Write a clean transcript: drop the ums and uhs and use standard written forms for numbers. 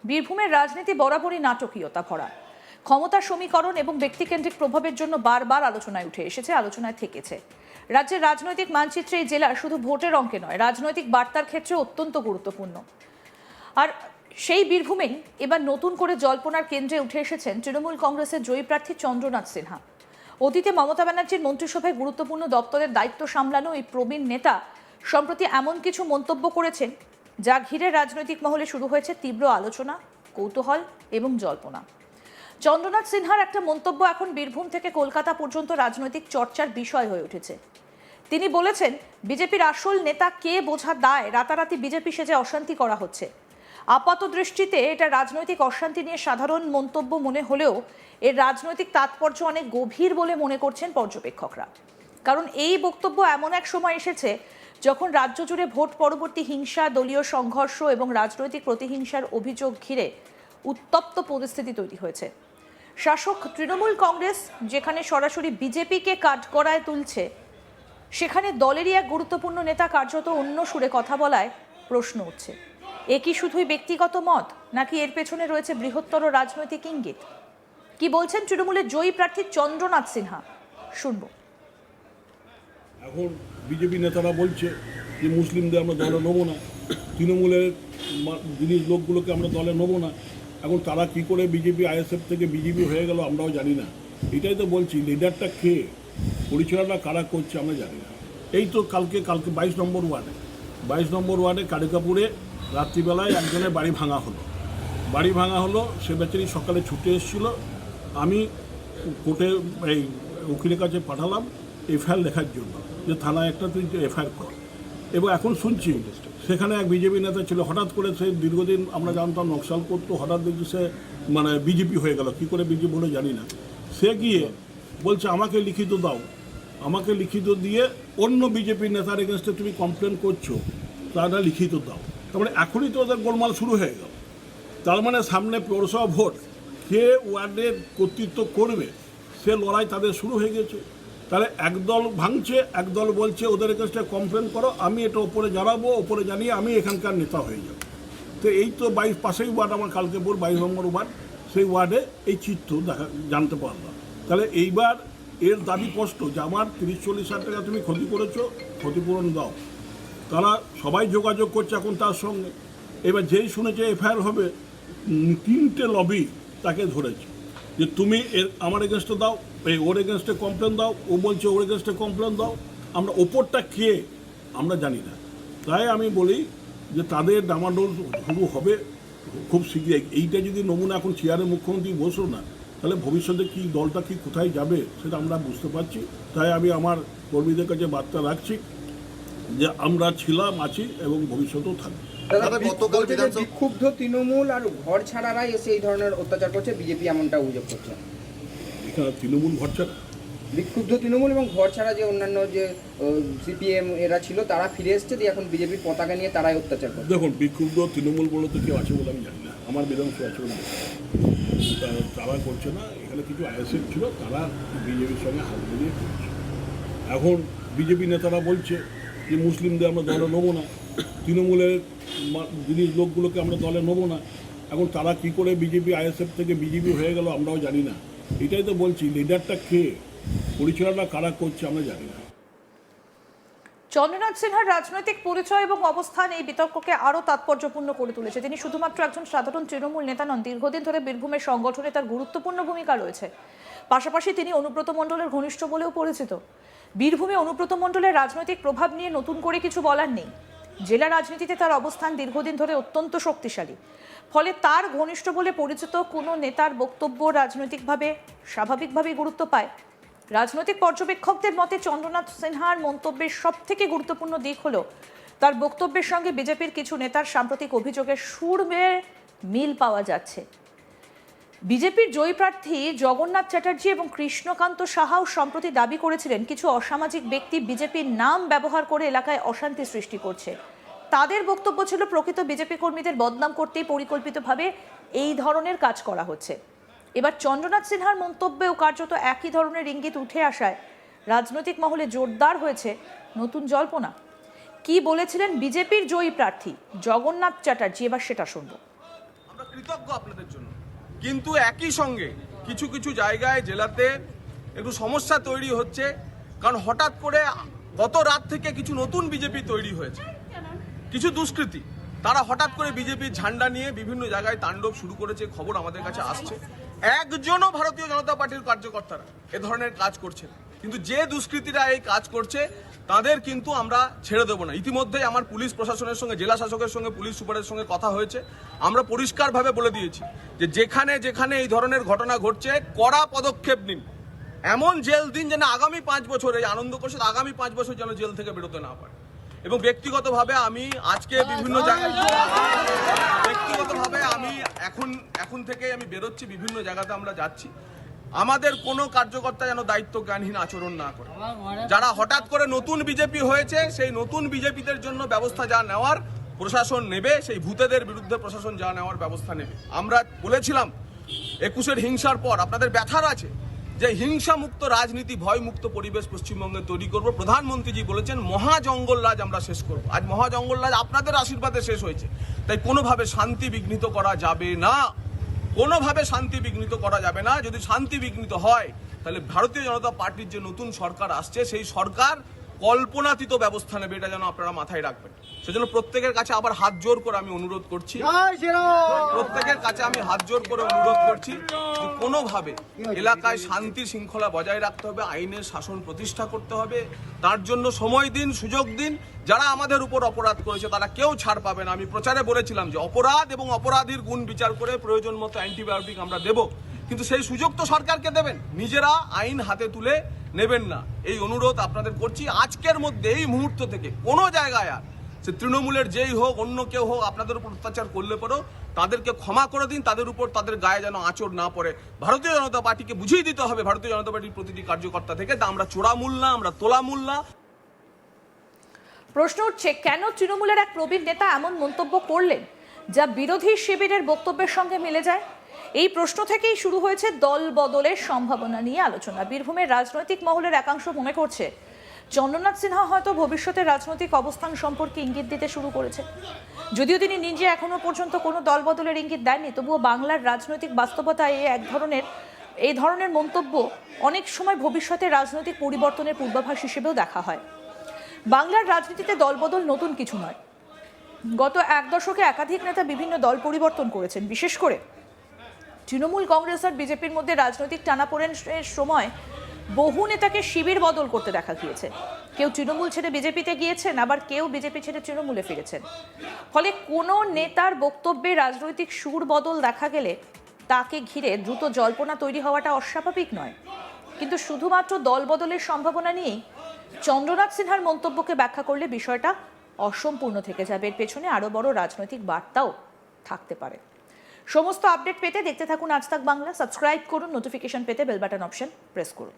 বীরভূমের রাজনীতি বরাবরই নাটকীয়তা ভরা। ক্ষমতার সমীকরণ এবং ব্যক্তিকেন্দ্রিক প্রভাবের জন্য বারবার আলোচনায় উঠে এসেছে, আলোচনায় থেকেছে। রাজ্যের রাজনৈতিক মানচিত্রে এই জেলা শুধু ভোটের অঙ্কে নয়, রাজনৈতিক বার্তার ক্ষেত্রে অত্যন্ত গুরুত্বপূর্ণ। আর সেই বীরভূমেই এবার নতুন করে জল্পনার কেন্দ্রে উঠে এসেছেন তৃণমূল কংগ্রেসের জয়ী প্রার্থী চন্দ্রনাথ সিনহা। অতীতে মমতা ব্যানার্জির মন্ত্রিসভায় গুরুত্বপূর্ণ দপ্তরের দায়িত্ব সামলানো এই প্রবীণ নেতা সম্প্রতি এমন কিছু মন্তব্য করেছেন যা ঘিরে রাজনৈতিক মহলে শুরু হয়েছে তীব্র আলোচনা, কৌতূহল এবং জল্পনা। চন্দ্রনাথ সিনহার একটা মন্তব্য এখন বীরভূম থেকে কলকাতা পর্যন্ত রাজনৈতিক চর্চার বিষয় হয়ে উঠেছে। তিনি বলেছেন, বিজেপির আসল নেতা কে বোঝার দায় রাতারাতি বিজেপি সেজে অশান্তি করা হচ্ছে। আপাত দৃষ্টিতে এটা রাজনৈতিক অশান্তি নিয়ে সাধারণ মন্তব্য মনে হলেও এর রাজনৈতিক তাৎপর্য অনেক গভীর বলে মনে করছেন পর্যবেক্ষকরা। কারণ এই বক্তব্য এমন এক সময় এসেছে যখন রাজ্য জুড়ে ভোট পরবর্তী হিংসা, দলীয় সংঘর্ষ এবং রাজনৈতিক প্রতিহিংসার অভিযোগ ঘিরে উত্তপ্ত পরিস্থিতি তৈরি হয়েছে। শাসক তৃণমূল কংগ্রেস যেখানে সরাসরি বিজেপিকে কাঠগড়ায় তুলছে, সেখানে দলেরই এক গুরুত্বপূর্ণ নেতা কার্যত অন্য সুরে কথা বলায় প্রশ্ন উঠছে, এ কি শুধুই ব্যক্তিগত মত, নাকি এর পেছনে রয়েছে বৃহত্তর রাজনৈতিক ইঙ্গিত? কি বলছেন তৃণমূলের জয়ী প্রার্থী চন্দ্রনাথ সিনহা, শুনবো। এখন বিজেপি নেতারা বলছে যে মুসলিমদের আমরা দলে নেবো না, তৃণমূলের জিনিস লোকগুলোকে আমরা দলে নেবো না। এখন তারা কি করে বিজেপি আইএসএফ থেকে বিজেপি হয়ে গেল আমরাও জানি না। এটাই তো বলছি, লিডারটা কে, পরিচালনা কারা করছে আমরা জানি না। এই তো কালকে 22 নম্বর ওয়ার্ডে কারিকাপুরে রাত্রিবেলায় একজনের বাড়ি ভাঙা হলো। সে বেচারি সকালে ছুটে এসেছিলো। আমি কোর্টে এই উকিলের কাছে পাঠালাম এফআইআর লেখার জন্য, যে থানায় একটা তুই এফআইআর কর। এবং এখন শুনছি সেখানে এক বিজেপি নেতা ছিল, হঠাৎ করে সে দীর্ঘদিন আমরা জানতাম নকশাল করতো, হঠাৎ দেখছি সে বিজেপি হয়ে গেল। কী করে বিজেপি হলো জানি না। সে গিয়ে বলছে আমাকে লিখিত দাও, আমাকে লিখিত দিয়ে অন্য বিজেপি নেতার এগেনস্টে তুমি কমপ্লেন করছো, তারা লিখিত দাও। তার মানে এখনই তো ওদের গোলমাল শুরু হয়ে গেল। তার মানে সামনে পৌরসভা ভোট, কে ওয়ার্ডের কর্তৃত্ব করবে সে লড়াই তাদের শুরু হয়ে গেছে। তাহলে একদল ভাঙছে, একদল বলছে ওদের কাছে কমপ্লেন করো, আমি এটা ওপরে জানাবো, ওপরে জানিয়ে আমি এখানকার নেতা হয়ে যাব। তো এই তো 22 পাশেই ওয়ার্ড, আমার কালকেপুর 22 নম্বর ওয়ার্ড, সেই ওয়ার্ডে এই চিত্র জানতে পারলাম। তাহলে এইবার এর দাবি স্পষ্ট যে আমার 30-40 হাজার টাকা তুমি ক্ষতি করেছো, ক্ষতিপূরণ দাও। তারা সবাই যোগাযোগ করছে এখন তার সঙ্গে। এবার যেই শুনেছে এফআইআর হবে, 3টে লবি তাকে ধরেছে যে তুমি আমার এগেনস্টে দাও, ওর এগেনস্টে কমপ্লেন দাও। ও বলছে ওর এগেনস্টে কমপ্লেন দাও। আমরা ওপরটা কে আমরা জানি না। তাই আমি বলি যে তাদের ডামাডোল শুরু হবে খুব শীঘ্রই। এইটা যদি নমুনা এখন চেয়ারে মুখ্যমন্ত্রী বসো না, তাহলে ভবিষ্যতে কি দলটা কি কোথায় যাবে সেটা আমরা বুঝতে পারছি। তাই আমি আমার কর্মীদের কাছে বার্তা রাখছি যে আমরা ছিলাম, আছি এবং ভবিষ্যতেও থাকবে। বিক্ষুব্ধ তৃণমূল আর ঘর ছাড়ারাই এসে এই ধরনের অত্যাচার করছে, বিজেপি এমনটা অভিযোগ করছে। এখানে তৃণমূল ঘর ছাড়া, বিক্ষুব্ধ তৃণমূল এবং ঘর ছাড়া যে অন্যান্য যে সিপিএম এরা ছিল তারা ফিরে এসছে, দিয়ে এখন বিজেপির পতাকা নিয়ে তারাই অত্যাচার করছে। দেখুন, বিক্ষুব্ধ তৃণমূল বলে তো কেউ আছে বলে আমি জানি না। আমার বিধানসভা আছে বলে তারা করছে না। এখানে কিছু আইএসএফ ছিল, তারা বিজেপির সঙ্গে হাত মিলিয়ে করছে। এখন বিজেপি নেতারা বলছে যে মুসলিমদের আমরা দলে নেবো না, তৃণমূলের জিনিস লোকগুলোকে আমরা দলে নেবো না। এখন তারা কি করে বিজেপি আইএসএফ থেকে বিজেপি হয়ে গেল আমরাও জানি না। এটাই তো বলছি, লিডারটা কে, পরিচালনা কারা করছে আমরা জানি না। চন্দ্রনাথ সিনহার রাজনৈতিক পরিচয় এবং অবস্থান এই বিতর্ককে আরও তাৎপর্যপূর্ণ করে তুলেছে। তিনি শুধুমাত্র একজন সাধারণ তৃণমূল নেতা নন, দীর্ঘদিন ধরে বীরভূমের সংগঠনে তার গুরুত্বপূর্ণ ভূমিকা রয়েছে। পাশাপাশি তিনি অনুব্রত মণ্ডলের ঘনিষ্ঠ বলেও পরিচিত। বীরভূমে অনুব্রত মণ্ডলের রাজনৈতিক প্রভাব নিয়ে নতুন করে কিছু বলার নেই। জেলা রাজনীতিতে তার অবস্থান দীর্ঘদিন ধরে অত্যন্ত শক্তিশালী। ফলে তার ঘনিষ্ঠ বলে পরিচিত কোনো নেতার বক্তব্য রাজনৈতিকভাবে স্বাভাবিকভাবেই গুরুত্ব পায়। রাজনৈতিক পর্যবেক্ষকদের মতে চন্দ্রনাথ সিনহার মন্তব্যের সবথেকে গুরুত্বপূর্ণ দিক হলো তার বক্তব্যের সঙ্গে বিজেপির কিছু নেতার সাম্প্রতিক অভিযোগের সুর বেয়ে মিল পাওয়া যাচ্ছে। বিজেপির জয়ী প্রার্থী জগন্নাথ চ্যাটার্জি এবং কৃষ্ণকান্ত সাহাও সম্প্রতি দাবি করেছিলেন কিছু অসামাজিক ব্যক্তি বিজেপির নাম ব্যবহার করে এলাকায় অশান্তি সৃষ্টি করছে। তাদের বক্তব্য ছিল প্রকৃত বিজেপি কর্মীদের বদনাম করতেই পরিকল্পিতভাবে এই ধরনের কাজ করা হচ্ছে। এবার চন্দ্রনাথ সিনহার মন্তব্যেও কার্যত একই ধরনের ইঙ্গিত উঠে আসায় রাজনৈতিক মহলে জোরদার হয়েছে নতুন জল্পনা। কি বলেছিলেন বিজেপির জয়ী প্রার্থী জগন্নাথ চ্যাটার্জি, এবার সেটা শুনবো। আমরা কৃতজ্ঞ আপনাদের জন্য, কিন্তু একই সঙ্গে কিছু কিছু জায়গায় জেলাতে একটু সমস্যা তৈরি হচ্ছে, কারণ হঠাৎ করে গত রাত থেকে কিছু নতুন বিজেপি তৈরি হয়েছে, কিছু দুষ্কৃতী তারা হঠাৎ করে বিজেপির ঝান্ডা নিয়ে বিভিন্ন জায়গায় তাণ্ডব শুরু করেছে, খবর আমাদের কাছে আসছে। একজনও ভারতীয় জনতা পার্টির কার্যকর্তারা এ ধরনের কাজ করছে না, কিন্তু যে দুষ্কৃতীরা এই কাজ করছে তাদের কিন্তু আমরা ছেড়ে দেবো না। ইতিমধ্যেই আমার পুলিশ প্রশাসনের সঙ্গে, জেলা শাসকের সঙ্গে, পুলিশ সুপারের সঙ্গে কথা হয়েছে। আমরা পরিষ্কারভাবে বলে দিয়েছি যে যেখানে যেখানে এই ধরনের ঘটনা ঘটছে কড়া পদক্ষেপ নিন, এমন জেল দিন যেন আগামী 5 বছর, এই আনন্দ কোষে আগামী 5 বছর যেন জেল থেকে বেরোতে না পারে। এবং ব্যক্তিগতভাবে আমি আজকে বিভিন্ন জায়গায়, ব্যক্তিগতভাবে আমি এখন থেকে আমি বেরোচ্ছি, বিভিন্ন জায়গাতে আমরা যাচ্ছি। আমাদের কোনো কার্যকর্তা যেন দায়িত্ব জ্ঞানহীন আচরণ না করে। যারা হঠাৎ করে নতুন বিজেপি হয়েছে, সেই নতুন বিজেপিদের জন্য ব্যবস্থা যা নেওয়ার প্রশাসন নেবে, সেই ভূতেদের বিরুদ্ধে প্রশাসন যা নেওয়ার ব্যবস্থা নেবে। আমরা বলেছিলাম 21-এর হিংসার পর আপনাদের ব্যথার আছে যে হিংসা মুক্ত রাজনীতি, ভয় মুক্ত পরিবেশ পশ্চিমবঙ্গে তৈরি করব। প্রধানমন্ত্রীজি বলেছেন মহা জঙ্গল রাজ আমরা শেষ করব। আজ মহা জঙ্গল রাজ আপনাদের আশীর্বাদে শেষ হয়েছে, তাই কোনোভাবে শান্তি বিঘ্নিত করা যাবে না, কোনোভাবে শান্তি বিঘ্নিত করা যাবে না। যদি শান্তি বিঘ্নিত হয় তাহলে ভারতীয় জনতা পার্টির যে নতুন সরকার আসছে, সেই সরকার কল্পনাতীত ব্যবস্থা নেবে, এটা যেন আপনারা মাথায় রাখবেন। সেজন্য প্রত্যেকের কাছে আবার হাত জোর করে আমি অনুরোধ করছি, প্রত্যেকের কাছে আমি হাত জোর করে অনুরোধ করছি যে কোনোভাবে এলাকায় শান্তি শৃঙ্খলা বজায় রাখতে হবে, আইনের শাসন প্রতিষ্ঠা করতে হবে। তার জন্য সময় দিন, সুযোগ দিন। যারা আমাদের উপর অপরাধ করেছে তারা কেউ ছাড় পাবে না। আমি প্রচারে বলেছিলাম যে অপরাধ এবং অপরাধীর গুণ বিচার করে প্রয়োজন মতো অ্যান্টিবায়োটিক আমরা দেব, কিন্তু সেই সুযোগ তো সরকারকে দেবেন, নিজেরা আইন হাতে তুলে নেবেন না। এই অনুরোধ আপনাদের করছি। আজকের মধ্যে, এই মুহূর্ত থেকে কোনো জায়গায় আর সে তৃণমূলের যেই হোক, অন্য কেউ হোক, আপনাদের উপর অত্যাচার করলে পরেও তাদেরকে ক্ষমা করে দিন, তাদের উপর তাদের গায়ে যেন আঁচড় না পড়ে। ভারতীয় জনতা পার্টিকে বুঝিয়ে দিতে হবে, ভারতীয় জনতা পার্টির প্রতিটি কার্যকর্তা থেকে, তা আমরা চোরামূল না, আমরা তোলামূল না। প্রশ্ন উঠছে, কেন তৃণমূলের এক প্রবীণ নেতা এমন মন্তব্য করলেন যা বিরোধী শিবিরের বক্তব্যের সঙ্গে মিলে যায়? এই প্রশ্ন থেকেই শুরু হয়েছে দল বদলের সম্ভাবনা নিয়ে আলোচনা। বীরভূমের রাজনৈতিক মহলের একাংশ মনে করছে চন্দ্রনাথ সিনহা হয়তো ভবিষ্যতের রাজনৈতিক অবস্থান সম্পর্কে ইঙ্গিত দিতে শুরু করেছে। যদিও তিনি নিজে এখনো পর্যন্ত কোনো দল বদলের ইঙ্গিত দেননি, তবুও বাংলার রাজনৈতিক বাস্তবতায় এই ধরনের মন্তব্য অনেক সময় ভবিষ্যতের রাজনৈতিক পরিবর্তনের পূর্বাভাস হিসেবেও দেখা হয়। বাংলার রাজনীতিতে দলবদল নতুন কিছু নয়। গত 1 দশকে একাধিক নেতা বিভিন্ন দল পরিবর্তন করেছেন। বিশেষ করে তৃণমূল, কংগ্রেস আর বিজেপির মধ্যে রাজনৈতিক টানাপোড়েনের সময় বহু নেতাকে শিবির বদল করতে দেখা গিয়েছে। কেউ তৃণমূল ছেড়ে বিজেপিতে গিয়েছেন, আবার কেউ বিজেপি ছেড়ে তৃণমূলে ফিরেছেন। ফলে কোনো নেতার বক্তব্যে রাজনৈতিক সুর বদল দেখা গেলে তাকে ঘিরে দ্রুত জল্পনা তৈরি হওয়াটা অস্বাভাবিক নয়। কিন্তু শুধুমাত্র দল বদলের সম্ভাবনা নিয়েই চন্দ্রনাথ সিনহার মন্তব্যকে ব্যাখ্যা করলে বিষয়টা অসম্পূর্ণ থেকে যাবে। এর পেছনে আরও বড় রাজনৈতিক বার্তাও থাকতে পারে। সমস্ত আপডেট পেতে দেখতে থাকুন আজ তাক বাংলা। সাবস্ক্রাইব করুন, নোটিফিকেশন পেতে বেল বাটন অপশন প্রেস করুন।